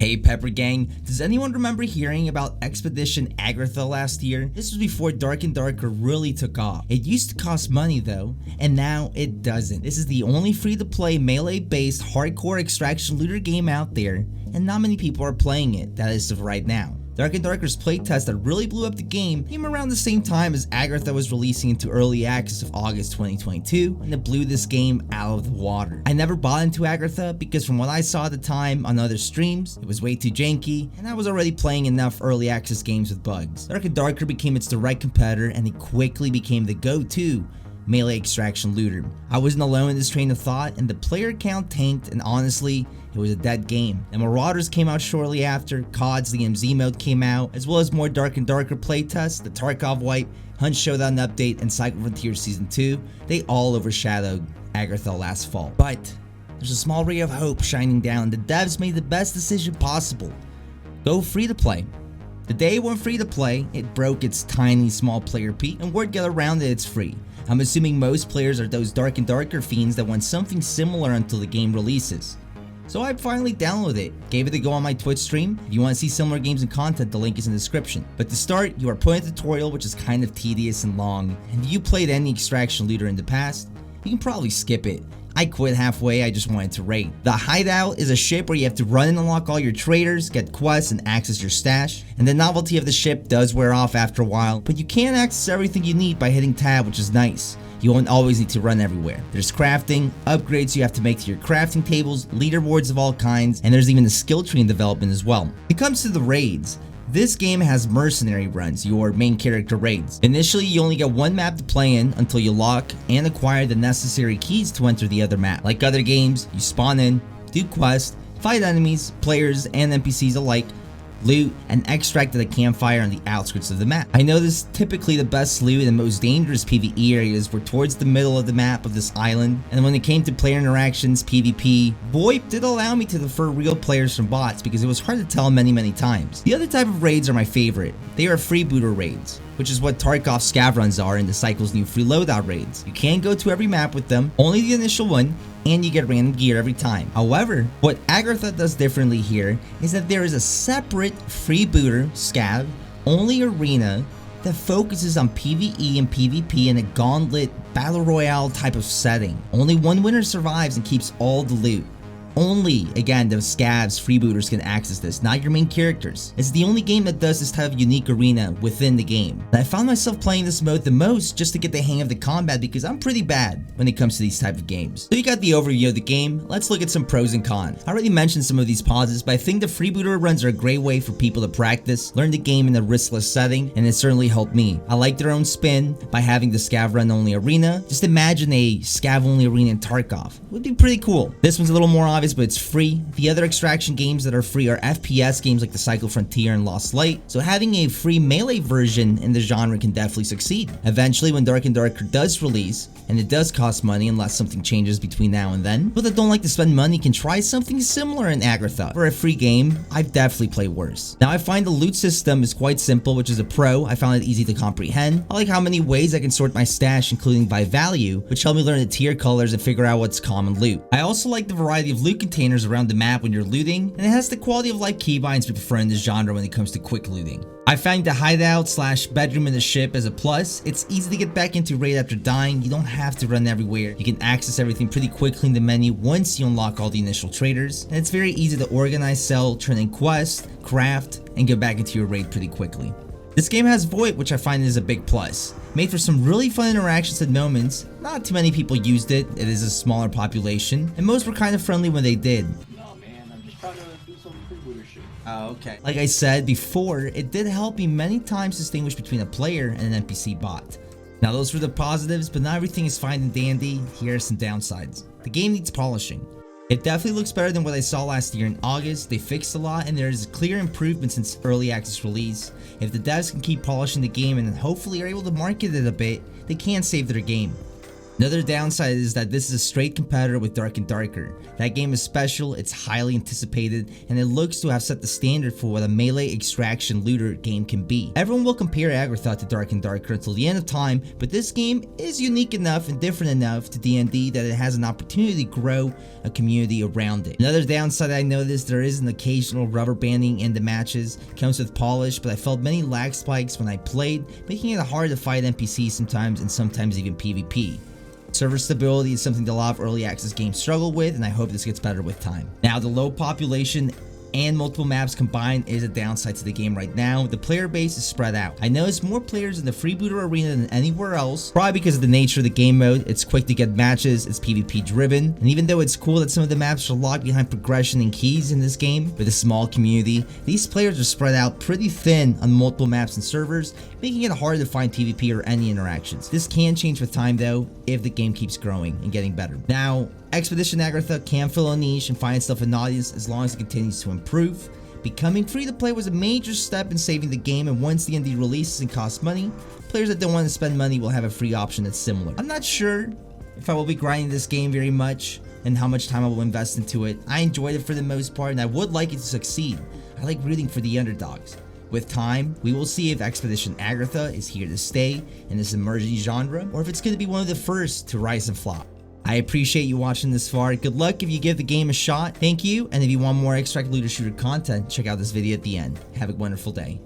Hey Pepper Gang, does anyone remember hearing about Expedition Agartha last year? This was before Dark and Darker really took off. It used to cost money though, and now it doesn't. This is the only free-to-play melee-based hardcore extraction looter game out there, and not many people are playing it, that is of right now. Dark and Darker's playtest that really blew up the game came around the same time as Agartha was releasing into early access of August 2022, and it blew this game out of the water. I never bought into Agartha because from what I saw at the time on other streams, it was way too janky, and I was already playing enough early access games with bugs. Dark and Darker became its direct competitor, and it quickly became the go-to melee extraction looter. I wasn't alone in this train of thought, and the player count tanked, and honestly, it was a dead game. And Marauders came out shortly after, COD's DMZ mode came out, as well as more Dark and Darker playtests, the Tarkov wipe, Hunt Showdown update, and Cycle Frontier Season 2. They all overshadowed Agartha last fall. But there's a small ray of hope shining down. The devs made the best decision possible. Go free to play. The day it went free to play, it broke its tiny small player peak, and word got around that it's free. I'm assuming most players are those Dark and Darker fiends that want something similar until the game releases. So I finally downloaded it, gave it a go on my Twitch stream. If you want to see similar games and content, the link is in the description. But to start, you are put in a tutorial which is kind of tedious and long, and if you played any extraction looter in the past, you can probably skip it. I quit halfway, I just wanted to raid. The Hideout is a ship where you have to run and unlock all your traders, get quests, and access your stash. And the novelty of the ship does wear off after a while, but you can access everything you need by hitting tab, which is nice. You won't always need to run everywhere. There's crafting, upgrades you have to make to your crafting tables, leaderboards of all kinds, and there's even a skill tree in development as well. When it comes to the raids, this game has mercenary runs, your main character raids. Initially, you only get one map to play in until you lock and acquire the necessary keys to enter the other map. Like other games, you spawn in, do quests, fight enemies, players, and NPCs alike, loot, and extract at a campfire on the outskirts of the map. I noticed typically the best loot and most dangerous PvE areas were towards the middle of the map of this island, and when it came to player interactions, PvP, VoIP did allow me to defer real players from bots because it was hard to tell many times. The other type of raids are my favorite. They are Freebooter raids, which is what Tarkov scav runs are in the Cycle's new free loadout raids. You can't go to every map with them, only the initial one, and you get random gear every time. However, what Agartha does differently here is that there is a separate Freebooter scav only arena that focuses on PvE and PvP in a gauntlet battle royale type of setting. Only one winner survives and keeps all the loot. Only, again, the scavs, freebooters can access this, not your main characters. It's the only game that does this type of unique arena within the game. And I found myself playing this mode the most just to get the hang of the combat because I'm pretty bad when it comes to these type of games. So you got the overview of the game, let's look at some pros and cons. I already mentioned some of these positives, but I think the freebooter runs are a great way for people to practice, learn the game in a riskless setting, and it certainly helped me. I like their own spin by having the scav run only arena. Just imagine a scav only arena in Tarkov. It would be pretty cool. This one's a little more obvious, but it's free. The other extraction games that are free are FPS games like the Cycle Frontier and Lost Light, so having a free melee version in the genre can definitely succeed. Eventually, when Dark and Darker does release, and it does cost money unless something changes between now and then, people that don't like to spend money can try something similar in Agartha. For a free game, I've definitely played worse. Now I find the loot system is quite simple, which is a pro. I found it easy to comprehend. I like how many ways I can sort my stash, including by value, which helped me learn the tier colors and figure out what's common loot. I also like the variety of loot containers around the map when you're looting, and it has the quality of life keybinds we prefer in this genre when it comes to quick looting. I find the hideout slash bedroom in the ship as a plus. It's easy to get back into raid after dying. You don't have to run everywhere. You can access everything pretty quickly in the menu once you unlock all the initial traders, and it's very easy to organize, sell, turn in quests, craft, and get back into your raid pretty quickly. This game has VoIP, which I find is a big plus. Made for some really fun interactions and moments. Not too many people used it. It is a smaller population, and most were kind of friendly when they did. No man, I'm just trying to do some freebooter shit. Oh, okay. Like I said before, it did help me many times distinguish between a player and an NPC bot. Now those were the positives, but not everything is fine and dandy. Here are some downsides. The game needs polishing. It definitely looks better than what I saw last year in August. They fixed a lot and there's clear improvement since early access release. If the devs can keep polishing the game and hopefully are able to market it a bit, they can save their game. Another downside is that this is a straight competitor with Dark and Darker. That game is special, it's highly anticipated, and it looks to have set the standard for what a melee extraction looter game can be. Everyone will compare Agartha to Dark and Darker until the end of time, but this game is unique enough and different enough to D&D that it has an opportunity to grow a community around it. Another downside I noticed, there is an occasional rubber banding in the matches. It comes with polish, but I felt many lag spikes when I played, making it hard to fight NPCs sometimes and sometimes even PvP. Server stability is something that a lot of early access games struggle with, and I hope this gets better with time. Now, the low population and multiple maps combined is a downside to the game right now. The player base is spread out. I noticed more players in the Freebooter arena than anywhere else, probably because of the nature of the game mode. It's quick to get matches, it's PvP driven, and even though it's cool that some of the maps are locked behind progression and keys in this game, with a small community, these players are spread out pretty thin on multiple maps and servers, making it hard to find PvP or any interactions. This can change with time though, if the game keeps growing and getting better. Now, Expedition Agartha can fill a niche and find itself an audience as long as it continues to improve. Becoming free to play was a major step in saving the game, and once D&D releases and costs money, players that don't want to spend money will have a free option that's similar. I'm not sure if I will be grinding this game very much and how much time I will invest into it. I enjoyed it for the most part and I would like it to succeed. I like rooting for the underdogs. With time, we will see if Expedition Agartha is here to stay in this emerging genre, or if it's going to be one of the first to rise and flop. I appreciate you watching this far. Good luck if you give the game a shot. Thank you, and if you want more extract looter shooter content, check out this video at the end. Have a wonderful day.